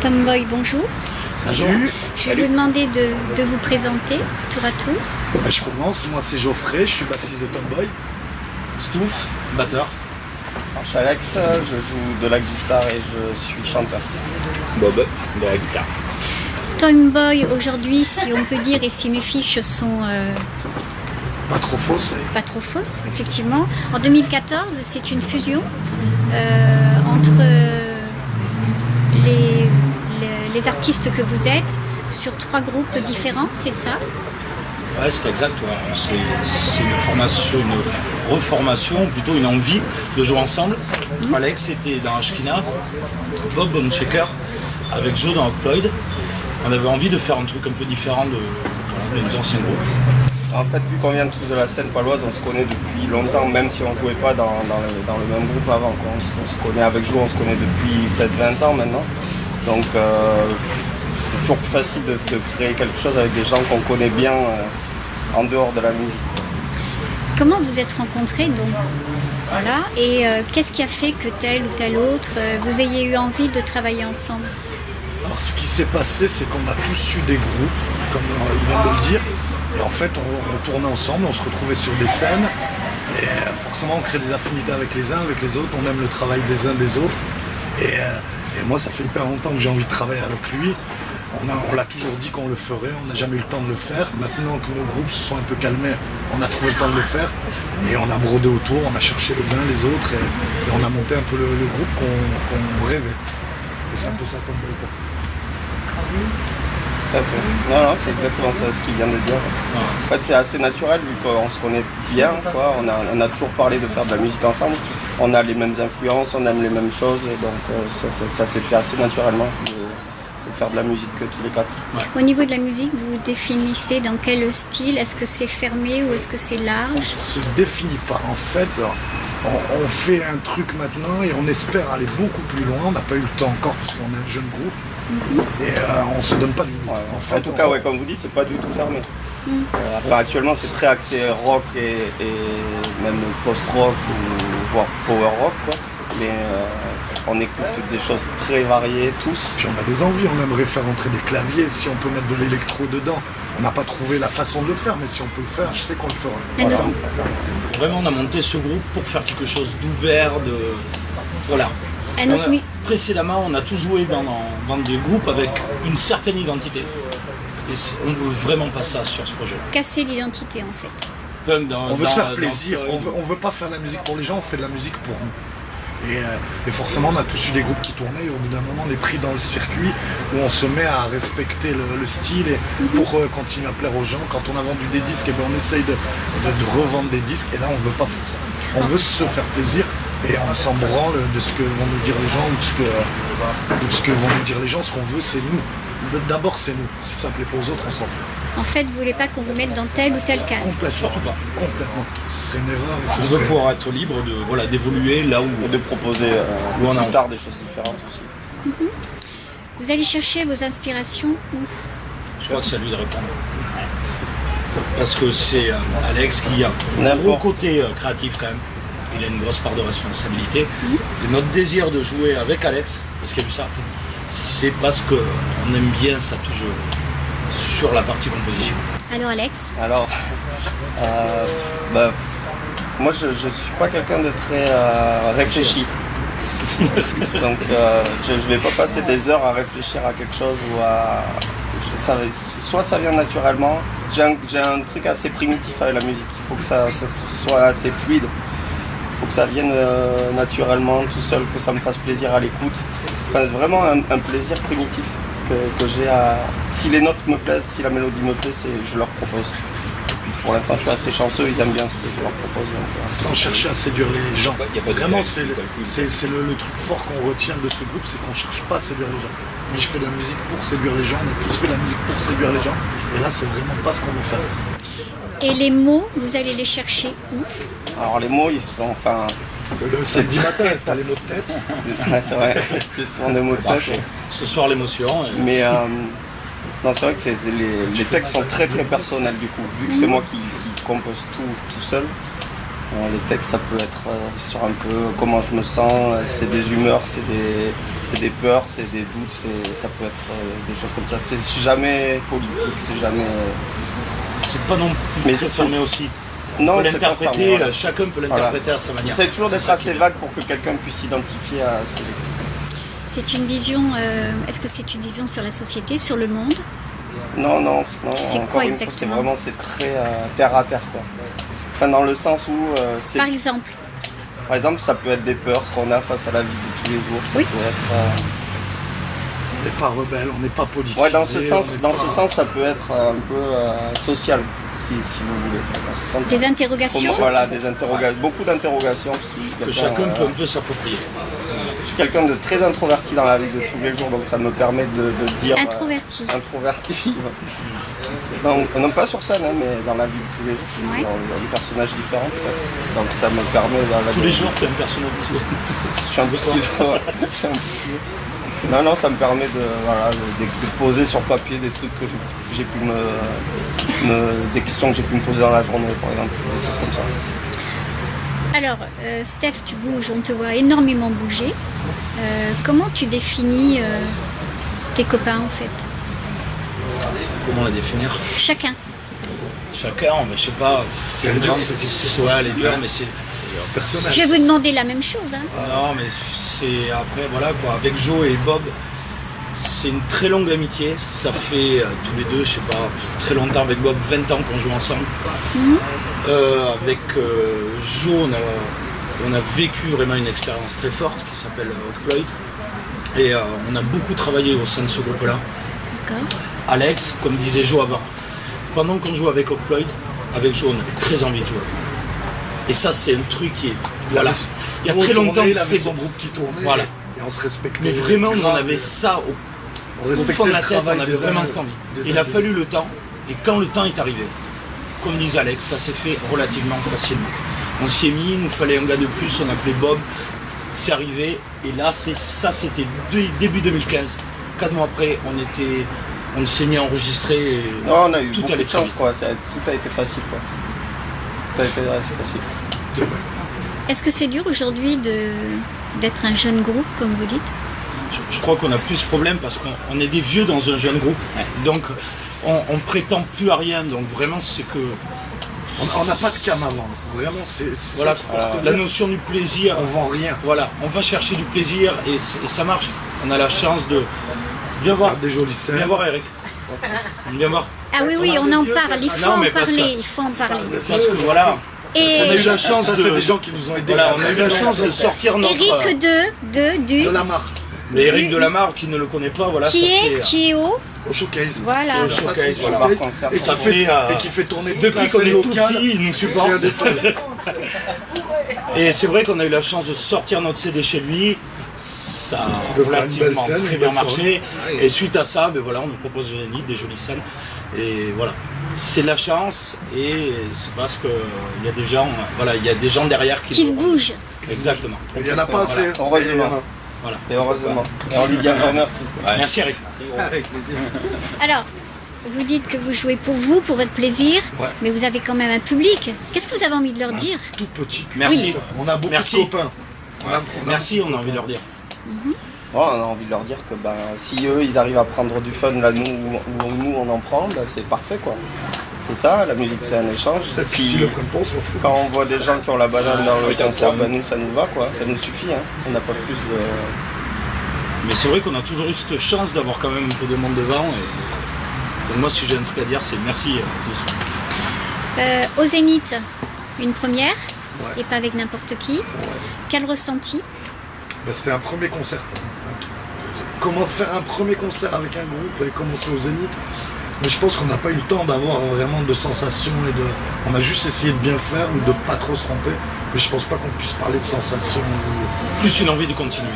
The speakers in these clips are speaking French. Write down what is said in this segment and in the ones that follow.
Tomboy, bonjour. Salut. Je vais vous demander de vous présenter tour à tour. Je commence, moi c'est Geoffrey, je suis bassiste de Tomboy. Stouff, batteur. Alors, je suis Alex, je joue de la guitare et je suis chanteur. Bob, de la guitare. Tomboy, aujourd'hui, si on peut dire, et si mes fiches sont Pas trop fausse. pas trop fausses, effectivement, en 2014, c'est une fusion entre les artistes que vous êtes sur 3 groupes différents, c'est ça? Ouais, c'est exact. Ouais. C'est une formation, une reformation, plutôt une envie de jouer ensemble. Alex était dans Ashkina, Bob Bonechecker, avec Joe dans Hotploid. On avait envie de faire un truc un peu différent de nos anciens groupes. En fait, vu qu'on vient tous de la scène paloise, on se connaît depuis longtemps, même si on ne jouait pas dans le même groupe avant. Quoi. On se connaît avec Joe, on se connaît depuis peut-être 20 ans maintenant. Donc c'est toujours plus facile de créer quelque chose avec des gens qu'on connaît bien en dehors de la musique. Comment vous êtes rencontrés donc? Voilà. Et qu'est-ce qui a fait que tel ou tel autre, vous ayez eu envie de travailler ensemble? Alors ce qui s'est passé, c'est qu'on a tous eu des groupes, comme il vient de le dire. Et en fait, on tournait ensemble, on se retrouvait sur des scènes. Et forcément, on crée des affinités avec les uns, avec les autres. On aime le travail des uns des autres. Et moi, ça fait hyper longtemps que j'ai envie de travailler avec lui. On l'a toujours dit qu'on le ferait, on n'a jamais eu le temps de le faire. Maintenant que nos groupes se sont un peu calmés, on a trouvé le temps de le faire. Et on a brodé autour, on a cherché les uns les autres. Et on a monté un peu le groupe qu'on rêvait. Et c'est un peu ça comme groupe. Tout à fait. Non, c'est exactement ça, ce qu'il vient de dire. En fait, c'est assez naturel vu qu'on se connaît bien. Quoi. On a toujours parlé de faire de la musique ensemble. On a les mêmes influences, on aime les mêmes choses. Donc ça s'est fait assez naturellement de faire de la musique tous les 4. Ouais. Au niveau de la musique, vous vous définissez dans quel style? Est-ce que c'est fermé ou est-ce que c'est large? On ne se définit pas. En fait, on fait un truc maintenant et on espère aller beaucoup plus loin. On n'a pas eu le temps encore parce qu'on est un jeune groupe. Et on ne se donne pas de limite. En tout cas, comme vous dites, c'est pas du tout fermé. Actuellement, c'est très axé rock et même post-rock ou voire power rock. Quoi. Mais on écoute des choses très variées tous. Puis on a des envies, on aimerait faire entrer des claviers, si on peut mettre de l'électro dedans. On n'a pas trouvé la façon de le faire, mais si on peut le faire, je sais qu'on le fera. Voilà. Vraiment, on a monté ce groupe pour faire quelque chose d'ouvert, Voilà. Précédemment, on a tout joué dans des groupes avec une certaine identité. Et on ne veut vraiment pas ça sur ce projet. Casser l'identité en fait. On veut se faire plaisir, on veut pas faire de la musique pour les gens, on fait de la musique pour nous. Et forcément, on a tous eu des groupes qui tournaient et au bout d'un moment, on est pris dans le circuit où on se met à respecter le style et pour continuer à plaire aux gens. Quand on a vendu des disques, et on essaye de revendre des disques et là, on veut pas faire ça. On veut se faire plaisir et on s'en branle de ce que vont nous dire les gens ou de ce que vont nous dire les gens. Ce qu'on veut, c'est nous. D'abord, c'est nous. Si ça plaît pas aux autres, on s'en fout. En fait, vous voulez pas qu'on vous mette dans telle ou telle case? Complètement. Surtout pas. Complètement. Ce serait une erreur. On veut pouvoir être libre d'évoluer là où... Et de proposer plus tard des choses différentes aussi. Vous allez chercher vos inspirations où? Je crois que c'est à lui de répondre. Parce que c'est Alex qui a un gros côté créatif quand même. Il a une grosse part de responsabilité. Et notre désir de jouer avec Alex, parce qu'il y a eu ça, c'est parce qu'on aime bien ça toujours sur la partie composition. Alors Alex? Alors, moi je suis pas quelqu'un de très réfléchi. Donc je vais pas passer des heures à réfléchir à quelque chose ou à... soit ça vient naturellement. J'ai un truc assez primitif avec la musique. Il faut que ça soit assez fluide. Il faut que ça vienne naturellement, tout seul, que ça me fasse plaisir à l'écoute. Enfin, c'est vraiment un plaisir primitif que j'ai à... Si les notes me plaisent, si la mélodie me plaît, je leur propose. Et puis pour l'instant, je suis assez chanceux, ils aiment bien ce que je leur propose. Donc, sans chercher à séduire les gens. Vraiment, c'est le truc fort qu'on retient de ce groupe, c'est qu'on ne cherche pas à séduire les gens. Mais je fais de la musique pour séduire les gens, on a tous fait de la musique pour séduire les gens. Et là, c'est vraiment pas ce qu'on veut faire. Et les mots, vous allez les chercher où? Alors les mots, ils sont... Le samedi matin, t'as les mots de tête. C'est vrai, ce sont des mots de tête. Ce soir, l'émotion. Mais non, c'est vrai que les textes sont très très personnels du coup. Vu que c'est moi qui compose tout seul, Les textes, ça peut être sur un peu comment je me sens, c'est des humeurs, c'est des peurs, c'est des doutes, ça peut être des choses comme ça. C'est jamais politique, c'est jamais... C'est pas non plus très fermé aussi. Non, on peut c'est pas l'interpréter, fermé, voilà. chacun peut l'interpréter à sa manière. C'est toujours d'être assez qui est vague pour que quelqu'un puisse s'identifier à ce que j'écris. C'est une vision, est-ce que c'est une vision sur la société, sur le monde? Non, C'est encore quoi une fois, exactement? c'est très terre à terre, quoi. Enfin, dans le sens où c'est... Par exemple, ça peut être des peurs qu'on a face à la vie de tous les jours. Ça Oui. peut être... On n'est pas rebelle, on n'est pas politique. Ouais, dans ce sens, ça peut être un peu social, si vous voulez. Dans ce sens, des interrogations? voilà, beaucoup d'interrogations. Parce que je suis que quelqu'un, chacun peut un peu s'approprier. je suis quelqu'un de très introverti dans la vie de tous les jours, donc ça me permet de dire... Introverti. Introverti. Non pas sur scène, hein, mais dans la vie de tous les jours, je suis Ouais. dans des personnages différents peut-être. Donc ça me permet... Tous les jours, tu es un personnage visuel. Je suis un peu Non, ça me permet de poser sur papier des trucs que j'ai pu des questions que j'ai pu me poser dans la journée, par exemple, des choses comme ça. Alors, Steph, tu bouges, on te voit énormément bouger. Comment tu définis tes copains en fait? Comment la définir? Chacun. Chacun, mais je sais pas, c'est une grande soit les peurs, mais c'est... personnage. Je vais vous demander la même chose. Hein. Non, mais c'est après, voilà quoi, avec Joe et Bob, c'est une très longue amitié. Ça fait tous les deux, je sais pas, très longtemps avec Bob, 20 ans qu'on joue ensemble. Avec Joe, on a vécu vraiment une expérience très forte qui s'appelle Oakploid. Et on a beaucoup travaillé au sein de ce groupe-là. D'accord. Alex, comme disait Joe avant, pendant qu'on joue avec Oakploid, avec Joe, on avait très envie de jouer. Et ça, c'est un truc qui est... Voilà. Il y a très longtemps que il avait c'est... son groupe qui tournait. Voilà. Et on se respectait. Mais vraiment, on grave. avait ça On au respectait fond de la le tête, travail on avait des vraiment uns- cette envie. des Il a uns fallu des le temps, et quand le temps est arrivé, comme disait Alex, ça s'est fait relativement facilement. On s'y est mis, il nous fallait un gars de plus, on appelait Bob, c'est arrivé, et là, c'était début 2015. 4 mois après, on s'est mis à enregistrer, et Non, on a eu tout beaucoup allait de très chance, vite. quoi. Tout a été facile, quoi. Tout a été assez facile. C'est vrai. Est-ce que c'est dur aujourd'hui d'être un jeune groupe, comme vous dites? Je crois qu'on a plus ce problème parce qu'on est des vieux dans un jeune groupe, donc on prétend plus à rien, donc vraiment c'est que... On n'a pas de cam à vendre. Vraiment, c'est Voilà, ça qu'il faut retenir. la notion du plaisir, On vend rien. voilà, on va chercher du plaisir et ça marche. On a la chance de... Viens voir, Faire des jolies scènes. viens voir Eric. Viens voir. Ah oui, oui, on en parle, il faut Non, en mais parce parler, que- il faut en parler. Parce que voilà, on a Et eu la chance Ça, de... c'est des gens qui nous ont aidés. Voilà, on a eu la chance de sortir notre... Eric du de la marque, Mais Eric Delamarre, qui ne le connaît pas, voilà, qui ça fait... qui est au au showcase. voilà. Au showcase, Au voilà. showcase. Et qui Ça fait, fait, et qui fait tourner toute Depuis la qu'on scène est tout locale. petit, il nous supporte. C'est un des seuls. Et c'est vrai qu'on a eu la chance de sortir notre CD chez lui. Ça a De faire une belle relativement scène, très une bien belle marché. Et suite à ça, ben voilà, on nous propose des Zénith, des jolies scènes. Et voilà, c'est de la chance et c'est parce que il y a des gens, voilà, il y a des gens derrière Qui se nous- bougent. Exactement. Il n'y en a pas assez. Heureusement. Et il y en a. Voilà. Et heureusement. Et on lui dit encore merci. Merci Eric. Alors, vous dites que vous jouez pour vous, pour votre plaisir, Ouais. mais vous avez quand même un public. Qu'est-ce que vous avez envie de leur dire? Tout petit. Merci. On a beaucoup Merci. de copains. On a- Merci, on a envie de leur dire. Bon, on a envie de leur dire que si eux ils arrivent à prendre du fun là nous où nous on en prend, c'est parfait quoi. C'est ça, la musique c'est un échange. Et puis s'ils le prennent pas, on s'en fout. Quand on voit des gens qui ont la banane dans le concert, nous ça nous va quoi, ça nous suffit, hein. On n'a pas plus de. Mais c'est vrai qu'on a toujours eu cette chance d'avoir quand même un peu de monde devant. Et... Donc moi, si j'ai un truc à dire, c'est merci à tous. Au Zénith, une première, Ouais. et pas avec n'importe qui. Quel ressenti? Ben, c'était un premier concert. Comment faire un premier concert avec un groupe et commencer au Zénith? Mais je pense qu'on n'a pas eu le temps d'avoir vraiment de sensations et de. On a juste essayé de bien faire ou de pas trop se tromper. Mais je pense pas qu'on puisse parler de sensations. Plus une envie de continuer.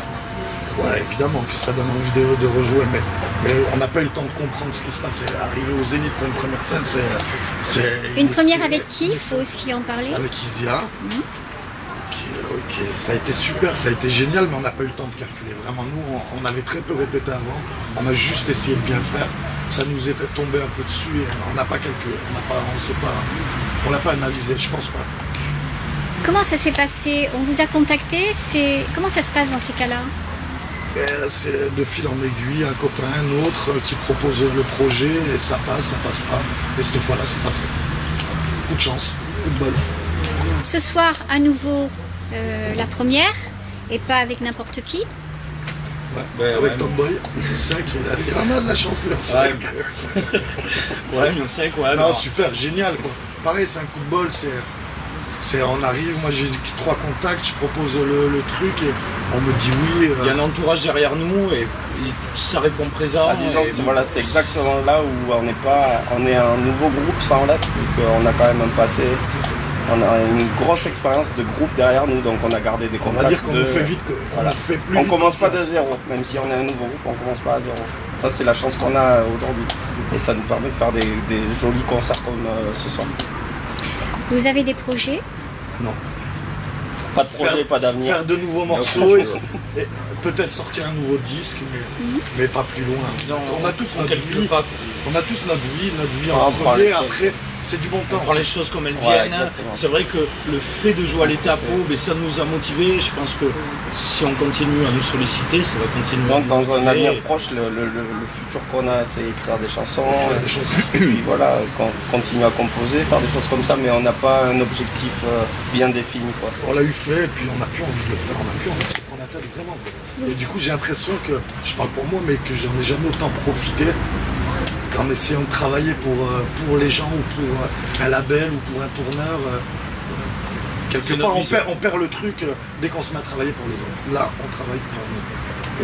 Ouais, évidemment que ça donne envie de rejouer, mais on n'a pas eu le temps de comprendre ce qui se passait. Arriver au Zénith pour une première scène, c'est Une première avec qui? Il faut aussi en parler. avec Isia. Ça a été super, ça a été génial, mais on n'a pas eu le temps de calculer. Vraiment, nous, on avait très peu répété avant. On a juste essayé de bien faire. Ça nous était tombé un peu dessus et on n'a pas calculé. On l'a pas analysé, je pense pas. Comment ça s'est passé? On vous a contacté? Comment ça se passe dans ces cas-là? C'est de fil en aiguille, un copain, un autre qui propose le projet et ça passe pas. Et cette fois-là, c'est passé. Coup de chance, coup de bol. Ce soir, à nouveau, la première, et pas avec n'importe qui. Ouais, avec Tom Boy, Mioncinq, il en a de la chance, Mioncinq. Ouais, Mioncinq, ouais. Non, super, génial quoi. Pareil, c'est un coup de bol, on arrive, moi j'ai 3 contacts, je propose le truc et on me dit oui. Il y a un entourage derrière nous et ça répond présent. Voilà, c'est exactement là où on est un nouveau groupe sans lettres, donc on a quand même on a une grosse expérience de groupe derrière nous, donc on a gardé des contacts. On va dire qu'on nous fait vite, voilà. On commence pas de zéro, même si on est un nouveau groupe, on commence pas à zéro. Ça c'est la chance qu'on a aujourd'hui et ça nous permet de faire des jolis concerts comme ce soir. Vous avez des projets? Non. Pas de projet, pas d'avenir. Faire de nouveaux morceaux et peut-être sortir un nouveau disque, mais pas plus loin. Non, on a tous notre vie. On a tous notre vie en premier. Après, c'est du bon temps. On prend les choses comme elles viennent. C'est vrai que le fait de jouer à l'étape, ça nous a motivés. Je pense que si on continue à nous solliciter, ça va continuer. Donc dans un avenir proche, le futur qu'on a, c'est écrire des chansons. Et puis voilà, continuer à composer, faire des choses comme ça, mais on n'a pas un objectif bien défini, quoi. On l'a eu fait, et puis on n'a plus envie de le faire, on n'a plus envie de se prendre la tête, vraiment. Et du coup, j'ai l'impression que, je parle pour moi, mais que j'en ai jamais autant profité qu'en essayant de travailler pour les gens, ou pour un label, ou pour un tourneur. Quelque part, on perd le truc dès qu'on se met à travailler pour les autres. Là, on travaille pour nous.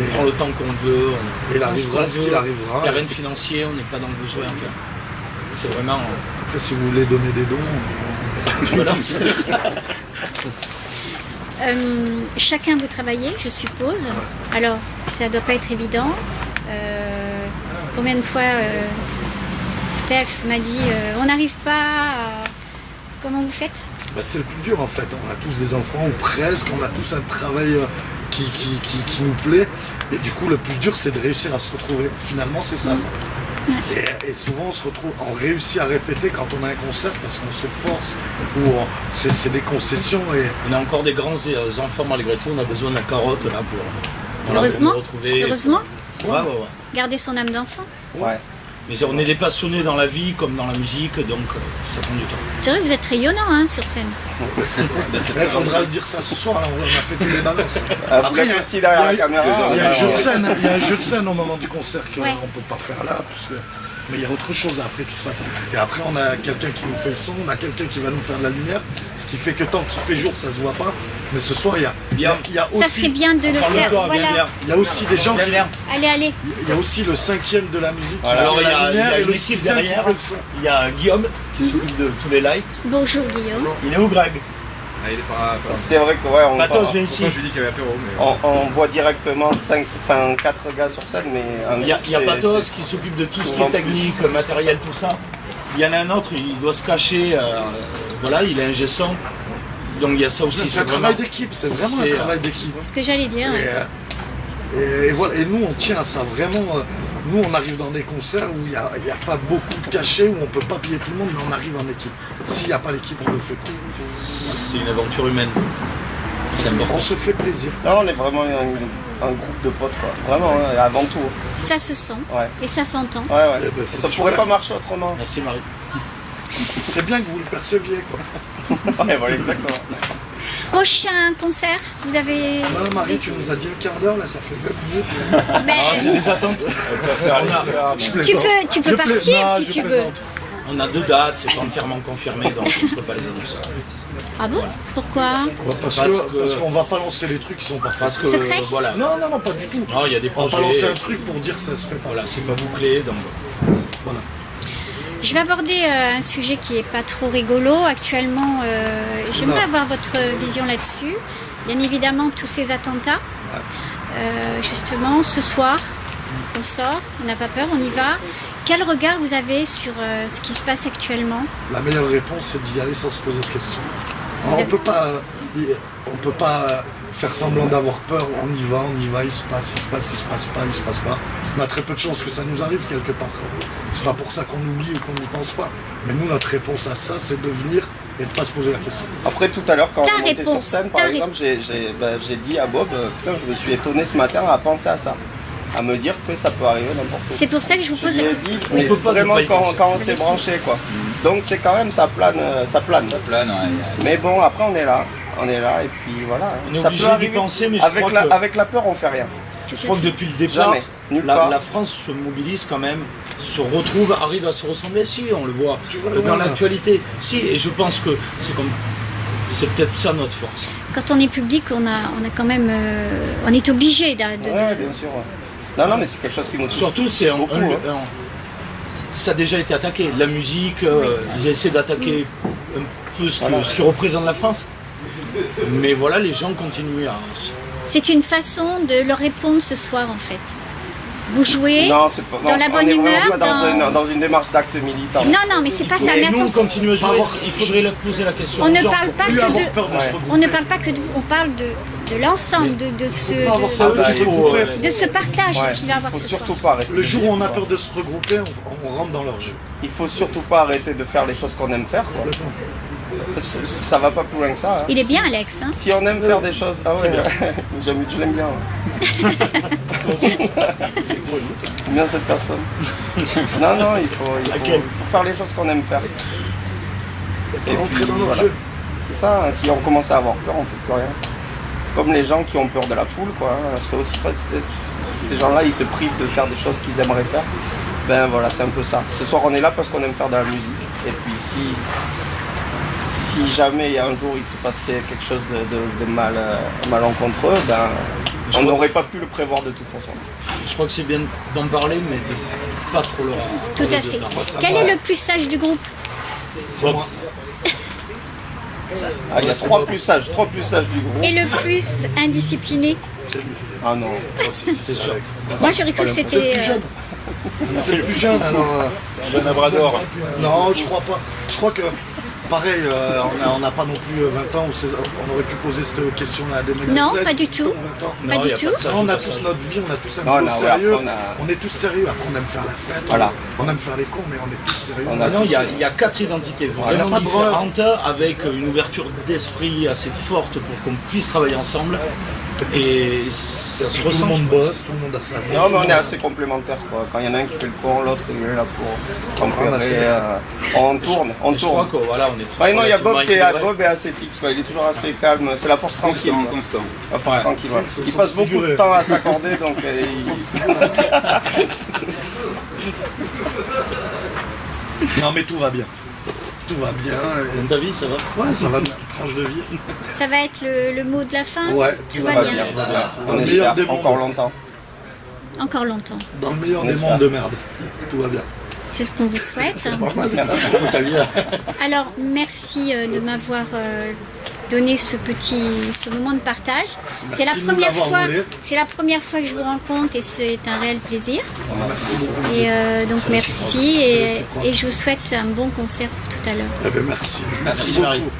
On prend le temps qu'on veut. Et il arrivera ce qu'il arrivera. Il n'y a rien de financier, on n'est pas dans le besoin. Enfin, c'est vraiment... Après, si vous voulez donner des dons, je me lance. Chacun vous travaillez, je suppose. Alors, ça ne doit pas être évident. Combien de fois Steph m'a dit on n'arrive pas à... Comment vous faites? C'est le plus dur en fait. On a tous des enfants, ou presque, on a tous un travail qui nous plaît. Et du coup, le plus dur, c'est de réussir à se retrouver. Finalement, c'est ça. Et souvent, on réussit à répéter quand on a un concert parce qu'on se force, ou c'est des concessions. Et... On a encore des grands enfants malgré tout, on a besoin de la carotte là pour heureusement, retrouver. Heureusement. Ouais. Garder son âme d'enfant. Ouais. Mais on est des passionnés dans la vie comme dans la musique, donc ça prend du temps. C'est vrai que vous êtes rayonnant sur scène. Il faudra le dire ça ce soir, là, on a fait tous les balances. Après, il y a aussi derrière la caméra. Il y a un jeu de scène au moment du concert qu'on ne peut pas faire là. Mais il y a autre chose après qui se passe. Et après, on a quelqu'un qui nous fait le son, on a quelqu'un qui va nous faire de la lumière. Ce qui fait que tant qu'il fait jour, ça se voit pas. Mais ce soir, il y a aussi... Ça serait bien de le faire. Voilà. Il y a aussi des gens qui... Allez. Il y a aussi le 5e de la musique. Voilà. Alors, il y a une le équipe 6e derrière. Il y a Guillaume qui s'occupe de tous les lights. Bonjour Guillaume. Il est où Greg? C'est vrai que on Patos vient ici. Je lui dis qu'il y avait apéro, mais... on voit directement 4 gars sur scène, mais il y a Patos qui s'occupe de tout ce qui est technique, matériel, tout ça. Il y en a un autre, il doit se cacher, voilà, il a un gesson. Donc il y a ça aussi. C'est un travail d'équipe, c'est vraiment un travail d'équipe. Ce que j'allais dire. Et voilà, et nous on tient à ça vraiment. Nous on arrive dans des concerts où il n'y a pas beaucoup de cachets, où on ne peut pas piller tout le monde, mais on arrive en équipe. S'il n'y a pas l'équipe, on le fait pas. C'est une aventure humaine. C'est important. On se fait plaisir. Non, on est vraiment un groupe de potes, quoi. Vraiment, avant tout. Ça se sent et ça s'entend. Ouais. Ça pourrait pas marcher autrement. Merci Marie. C'est bien que vous le perceviez, quoi. Ouais, voilà, exactement. Prochain concert, vous avez... Non, Marie, tu nous as dit un quart d'heure, là, ça fait 20 minutes. C'est des attentes. Tu peux partir si tu veux. On a 2 dates, c'est pas entièrement confirmé, donc je ne peux pas les annoncer. Ah bon? Voilà. Pourquoi? Parce qu'on va pas lancer les trucs qui sont pas faits. Secret? Voilà. Non, pas du tout. Non, il y a des On va projets. pas lancer un truc pour dire que ça se fait pas. Voilà, c'est pas bouclé, donc Voilà. Je vais aborder un sujet qui est pas trop rigolo. Actuellement, j'aimerais avoir votre vision là-dessus. Bien évidemment, tous ces attentats. Justement, ce soir, on sort, on n'a pas peur, on y va. Quel regard vous avez sur ce qui se passe actuellement? La meilleure réponse, c'est d'y aller sans se poser de questions. Alors, on peut pas faire semblant d'avoir peur. On y va, il se passe pas. On a très peu de chances que ça nous arrive quelque part. C'est pas pour ça qu'on oublie ou qu'on n'y pense pas. Mais nous, notre réponse à ça, c'est de venir et de ne pas se poser la question. Après, tout à l'heure, quand Ta on est monté sur réponse, scène, par ta exemple, j'ai dit à Bob, putain, je me suis étonné ce matin à penser à ça. À me dire que ça peut arriver n'importe où. C'est pour ça que je vous Je pose lui la ai question. dit, mais peut pas vraiment ne pas y penser. quand on s'est branché, quoi. Donc c'est quand même, ça plane. Plane, ouais. Mais bon, après on est là, et puis voilà. On est ça obligé peut d'y arriver. penser, mais je avec crois que- avec la peur, on fait rien. Tout Je à crois que fait. depuis le départ, Jamais, nulle part. la France se mobilise quand même, se retrouve, arrive à se ressembler. Si, on le voit vois dans loin. l'actualité. Si, et je pense que c'est peut-être ça notre force. Quand on est public, on a quand même, on est obligé de. Ouais, bien sûr. Ouais. Non, mais c'est quelque chose qui nous touche. Surtout, c'est beaucoup, ça a déjà été attaqué. La musique, ils essaient d'attaquer un peu ce qui représente la France. Mais voilà, les gens continuent à... C'est une façon de leur répondre ce soir en fait. Vous jouez Non, c'est pas. dans non, la on bonne est vraiment humeur. pas dans une démarche d'acte militant. Non, mais c'est pas ça. Et Mais nous, on attention, continue à jouer, il faudrait leur poser la question. on ne Genre, parle pas Plus que avoir de. peur de se Ouais. regrouper. On ne parle pas que de vous, on parle de l'ensemble, de ce il faut, de ce partage Ouais, qu'il va y avoir faut ce soir. surtout pas arrêter. Le jour où on a quoi. peur de se regrouper, on rentre dans leur jeu. Il faut surtout pas arrêter de faire les choses qu'on aime faire, quoi. Ça va pas plus loin que ça. Hein. Il est bien Alex, hein. Si on aime faire des choses. Ah ouais, je l'aime bien. Ouais. J'aime bien cette personne. Non, il faut faire les choses qu'on aime faire. Et Rentrer puis, dans leur voilà. jeu. C'est ça, hein. Si on commence à avoir peur, on fait plus rien. C'est comme les gens qui ont peur de la foule, quoi. C'est aussi facile. Ces gens-là, ils se privent de faire des choses qu'ils aimeraient faire. Ben voilà, c'est un peu ça. Ce soir, on est là parce qu'on aime faire de la musique. Et puis si jamais il y a un jour il se passait quelque chose de malencontreux, ben on n'aurait pas pu le prévoir de toute façon. Je crois que c'est bien d'en parler, mais de pas trop le Tout à fait. Quel est le plus sage du groupe? Ah, il y a trois plus sages du groupe. Et le plus indiscipliné? Ah non. C'est sûr. Moi j'aurais cru que C'est c'était. le plus jeune. C'est le plus jeune, alors. Jeune Labrador. Non, je crois pas. Je crois que, pareil, on n'a pas non plus 20 ans où on aurait pu poser cette question-là à des mecs de Non, 16, pas du tout. 20 ans. Pas Non, du y a tout. pas de ça. On a tous notre vie, on a tous un Non, peu non, ouais, sérieux. après, On est tous sérieux. Après, on aime faire la fête. Voilà. On aime faire les cons, mais on est tous sérieux. On a Non, il y a 4 identités vraiment pas de branleur. différentes, avec une ouverture d'esprit assez forte pour qu'on puisse travailler ensemble. Et ça se Tout le ressent. monde bosse, tout le monde a sa vie. Non, mais on est assez complémentaires, quoi. Quand il y en a un qui fait le con, l'autre il est là pour tempérer. On tourne. Je crois que voilà, on est tous Ouais, non, il y a Bob relativement Bob est assez fixe, quoi. Il est toujours assez calme. C'est la force tranquille. quoi. Constant. La force tranquille, ouais. Faut Il se passe beaucoup de figurer. temps à s'accorder, donc Non, mais tout va bien. Tout va bien. Dans ta vie, ça va? Ouais, ça va bien. Tranche de vie. Ça va être le mot de la fin? Ouais, Tout va bien. Dans on le meilleur espère des mondes. encore longtemps. Encore longtemps. Dans le meilleur On des espère. mondes de merde. Tout va bien. C'est ce qu'on vous souhaite. Merci. Alors, merci de m'avoir donné ce moment de partage. C'est la de nous première l'avoir fois. volé. C'est la première fois que je vous rencontre et c'est un réel plaisir. Merci beaucoup. Et donc merci et je vous souhaite un bon concert pour tout à l'heure. Eh ben, merci. Merci, Marie. beaucoup.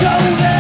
go there.